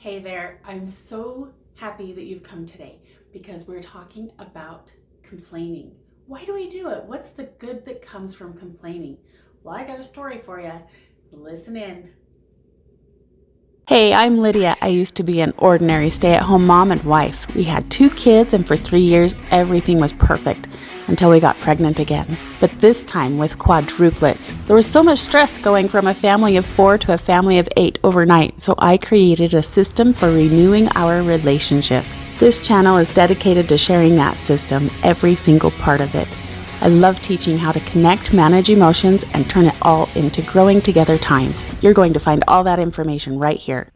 Hey there, I'm so happy that you've come today because we're talking about complaining. Why do we do it? What's the good that comes from complaining? Well, I got a story for you. Listen in. Hey, I'm Lydia. I used to be an ordinary stay at home mom and wife. We had 2 kids, and for 3 years, everything was perfect until we got pregnant again. But this time with quadruplets. There was so much stress going from a family of 4 to a family of 8 overnight, so I created a system for renewing our relationships. This channel is dedicated to sharing that system, every single part of it. I love teaching how to connect, manage emotions, and turn it all into growing together times. You're going to find all that information right here.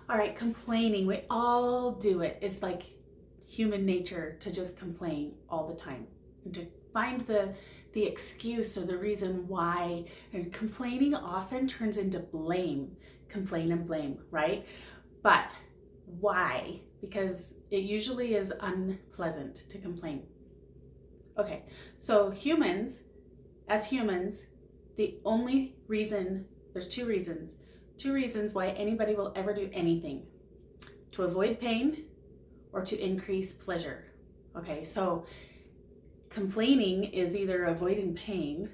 All right, complaining. We all do it. It's like human nature to just complain all the time and to find the excuse or the reason why. And complaining often turns into blame. Complain and blame, right? But why? Because it usually is unpleasant to complain. Okay, so as humans, the only reason, there's two reasons why anybody will ever do anything: to avoid pain or to increase pleasure. Okay, so complaining is either avoiding pain,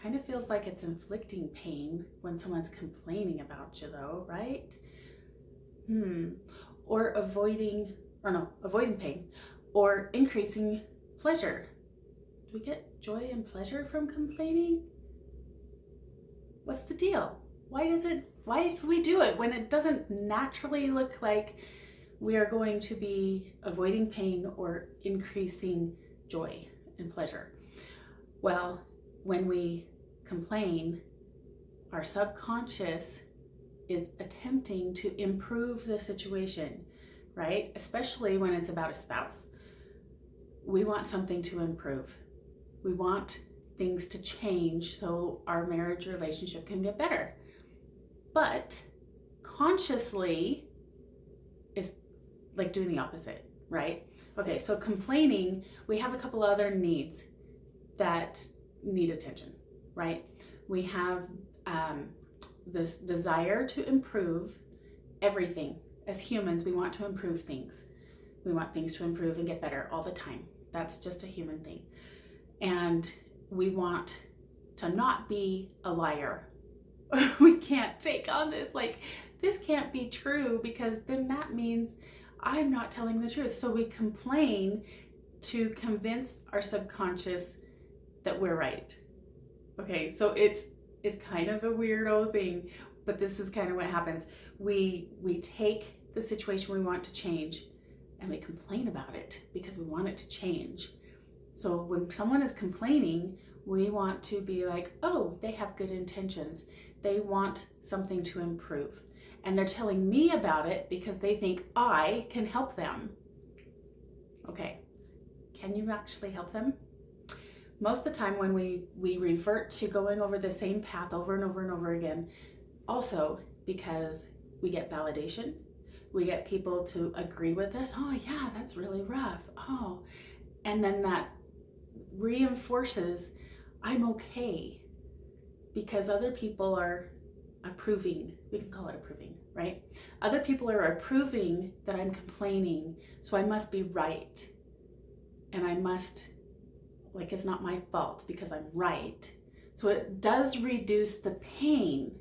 kind of feels like it's inflicting pain when someone's complaining about you, though, right? Or avoiding pain or increasing pleasure. Do we get joy and pleasure from complaining? What's the deal? Why do we do it when it doesn't naturally look like we are going to be avoiding pain or increasing joy and pleasure? Well, when we complain, our subconscious is attempting to improve the situation, right? Especially when it's about a spouse. We want something to improve. We want things to change so our marriage relationship can get better. But consciously is like doing the opposite, right? Okay, so complaining, we have a couple other needs that need attention, right? We have this desire to improve everything. As humans, we want to improve things. We want things to improve and get better all the time. That's just a human thing. And we want to not be a liar. We can't take on this, like, this can't be true because then that means I'm not telling the truth. So we complain to convince our subconscious that we're right. Okay, so it's kind of a weirdo thing, but this is kind of what happens. We take the situation we want to change and we complain about it because we want it to change. So when someone is complaining, we want to be like, oh, they have good intentions. They want something to improve. And they're telling me about it because they think I can help them. Okay, can you actually help them? Most of the time when we revert to going over the same path over and over and over again, also because we get validation, we get people to agree with us. Oh yeah, that's really rough. Oh, and then that reinforces I'm okay because other people are approving. We can call it approving, right? Other people are approving that I'm complaining, so I must be right. And I must, like, it's not my fault because I'm right. So it does reduce the pain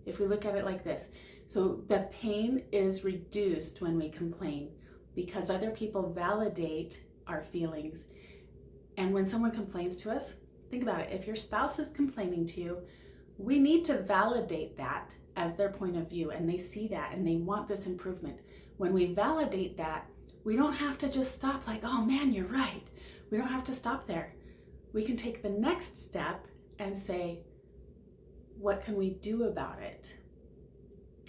if we look at it like this. So the pain is reduced when we complain because other people validate our feelings. And when someone complains to us, think about it. If your spouse is complaining to you, we need to validate that as their point of view, and they see that and they want this improvement. When we validate that, we don't have to just stop like, oh man, you're right. We don't have to stop there. We can take the next step and say, what can we do about it?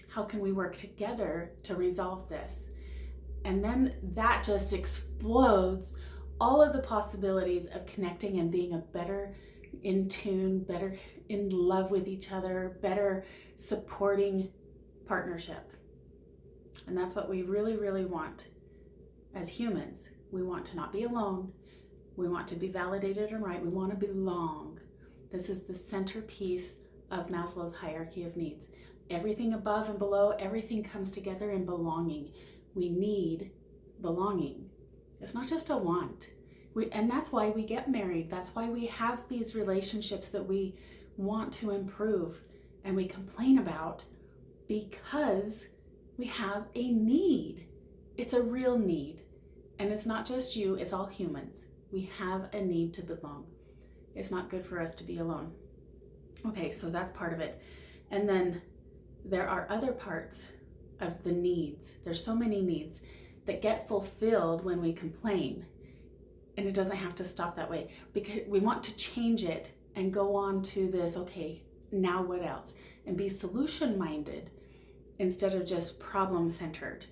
How can we work together to resolve this? And then that just explodes all of the possibilities of connecting and being a better in tune, better in love with each other, better supporting partnership. And that's what we really, really want as humans. We want to not be alone. We want to be validated and right. We want to belong. This is the centerpiece of Maslow's hierarchy of needs. Everything above and below, everything comes together in belonging. We need belonging. It's not just a want. And that's why we get married. That's why we have these relationships that we want to improve and we complain about, because we have a need. It's a real need. And it's not just you, it's all humans. We have a need to belong. It's not good for us to be alone. Okay, so that's part of it. And then there are other parts of the needs. There's so many needs that get fulfilled when we complain. And it doesn't have to stop that way, because we want to change it and go on to this, okay, now what else? And be solution-minded instead of just problem-centered.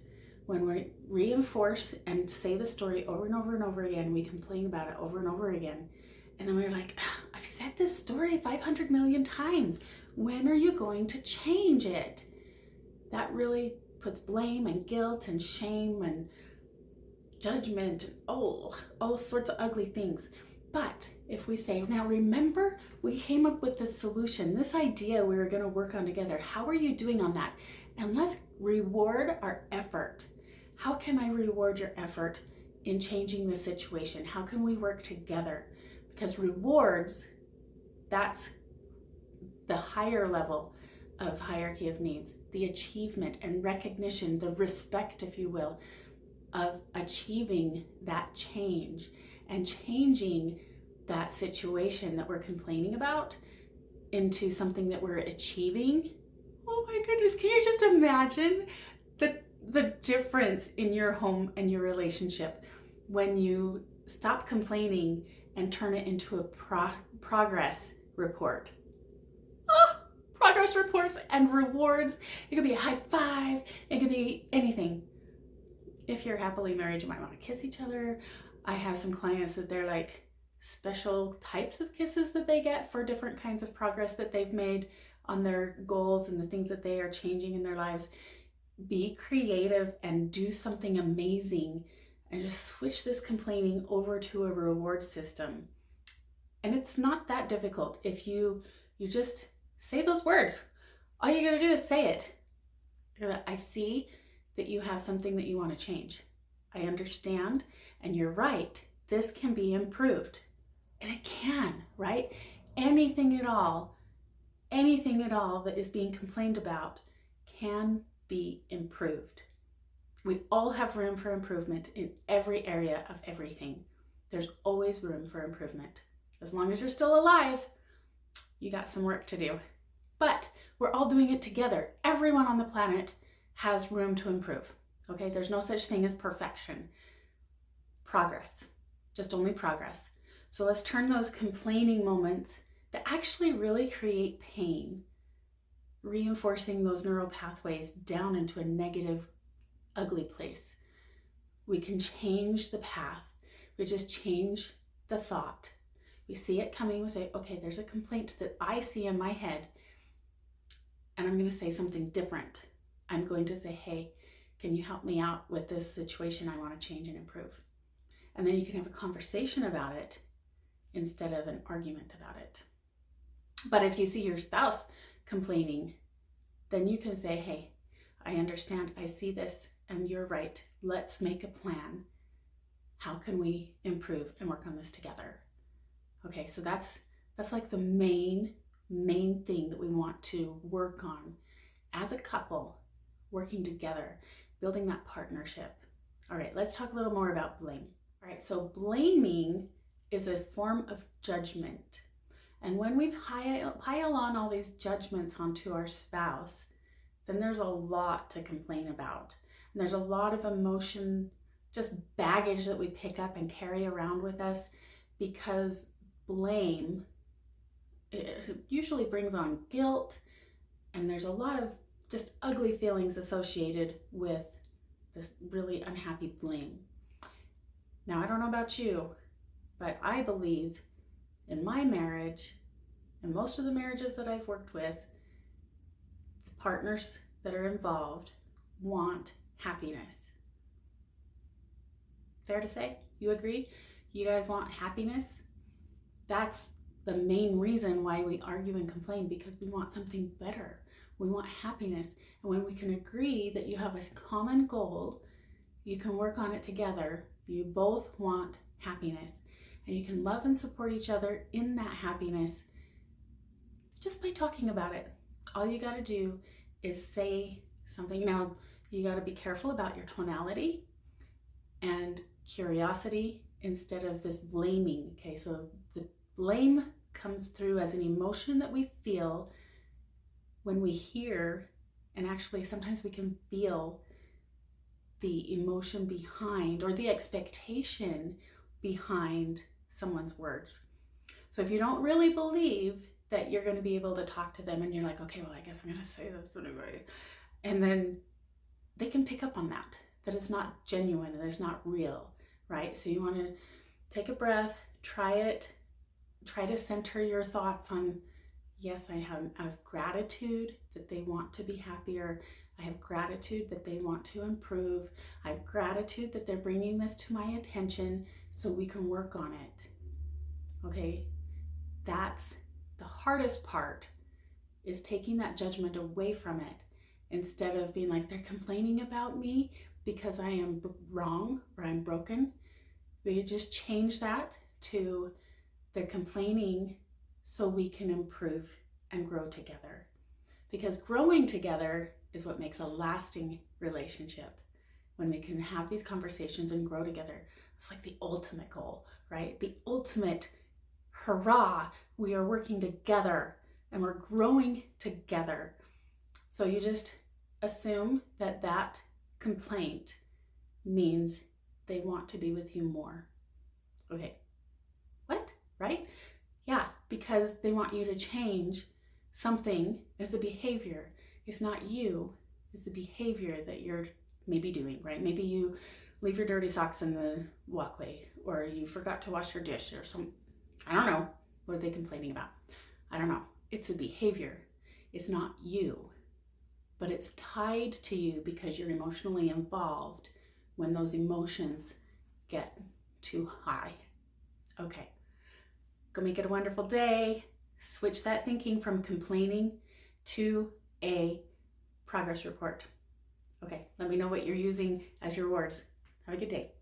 When we reinforce and say the story over and over and over again, we complain about it over and over again. And then we're like, I've said this story 500 million times. When are you going to change it? That really puts blame and guilt and shame and judgment and all sorts of ugly things. But if we say, now remember, we came up with this solution, this idea we were going to work on together. How are you doing on that? And let's reward our effort. How can I reward your effort in changing the situation? How can we work together? Because rewards, that's the higher level of hierarchy of needs, the achievement and recognition, the respect, if you will, of achieving that change and changing that situation that we're complaining about into something that we're achieving. Oh my goodness, can you just imagine the difference in your home and your relationship when you stop complaining and turn it into a progress report? Progress reports and rewards. It could be a high five. It could be anything. If you're happily married, you might want to kiss each other. I have some clients that they're like special types of kisses that they get for different kinds of progress that they've made on their goals and the things that they are changing in their lives. Be creative and do something amazing and just switch this complaining over to a reward system. And it's not that difficult. If you just say those words, all you gotta do is say it. I see that you have something that you want to change. I understand, and you're right. This can be improved. And it can, right? Anything at all that is being complained about can be improved. We all have room for improvement in every area of everything. There's always room for improvement. As long as you're still alive, you got some work to do. But we're all doing it together. Everyone on the planet has room to improve. Okay, there's no such thing as perfection. Progress, just only progress. So let's turn those complaining moments that actually really create pain, reinforcing those neural pathways down into a negative, ugly place. We can change the path. We just change the thought. We see it coming, we say, okay, there's a complaint that I see in my head, and I'm going to say something different. I'm going to say, hey, can you help me out with this situation? I want to change and improve. And then you can have a conversation about it instead of an argument about it. But if you see your spouse complaining, then you can say, hey, I understand, I see this, and you're right. Let's make a plan. How can we improve and work on this together? Okay, so that's like the main thing that we want to work on as a couple, working together, building that partnership. All right, let's talk a little more about blame. All right, so blaming is a form of judgment. And when we pile on all these judgments onto our spouse, then there's a lot to complain about. And there's a lot of emotion, just baggage that we pick up and carry around with us, because blame, it usually brings on guilt, and there's a lot of just ugly feelings associated with this really unhappy blame. Now, I don't know about you, but I believe in my marriage, and most of the marriages that I've worked with, the partners that are involved want happiness. Fair to say? You agree? You guys want happiness? That's the main reason why we argue and complain, because we want something better. We want happiness. And when we can agree that you have a common goal, you can work on it together. You both want happiness, and you can love and support each other in that happiness just by talking about it. All you got to do is say something. Now, you got to be careful about your tonality and curiosity instead of this blaming. Okay, so the blame comes through as an emotion that we feel when we hear, and actually sometimes we can feel the emotion behind or the expectation behind someone's words. So if you don't really believe that you're going to be able to talk to them, and you're like, okay, well, I guess I'm going to say this anyway, and then they can pick up on that it's not genuine and it's not real, right? So you want to take a breath, try to center your thoughts on, yes, I have gratitude that they want to be happier. I have gratitude that they want to improve. I have gratitude that they're bringing this to my attention so we can work on it. Okay, that's the hardest part, is taking that judgment away from it, instead of being like, they're complaining about me because I am wrong or I'm broken. We just change that to, they're complaining so we can improve and grow together. Because growing together is what makes a lasting relationship. When we can have these conversations and grow together, it's like the ultimate goal, right? The ultimate hurrah, we are working together and we're growing together. So you just assume that that complaint means they want to be with you more. Okay, what, right? Yeah, because they want you to change something as the behavior. It's not you, it's the behavior that you're maybe doing, right? Maybe you leave your dirty socks in the walkway, or you forgot to wash your dish or something. I don't know. What are they complaining about? I don't know. It's a behavior. It's not you, but it's tied to you because you're emotionally involved when those emotions get too high. Okay. Go make it a wonderful day. Switch that thinking from complaining to a progress report. Okay, let me know what you're using as your words. Have a good day.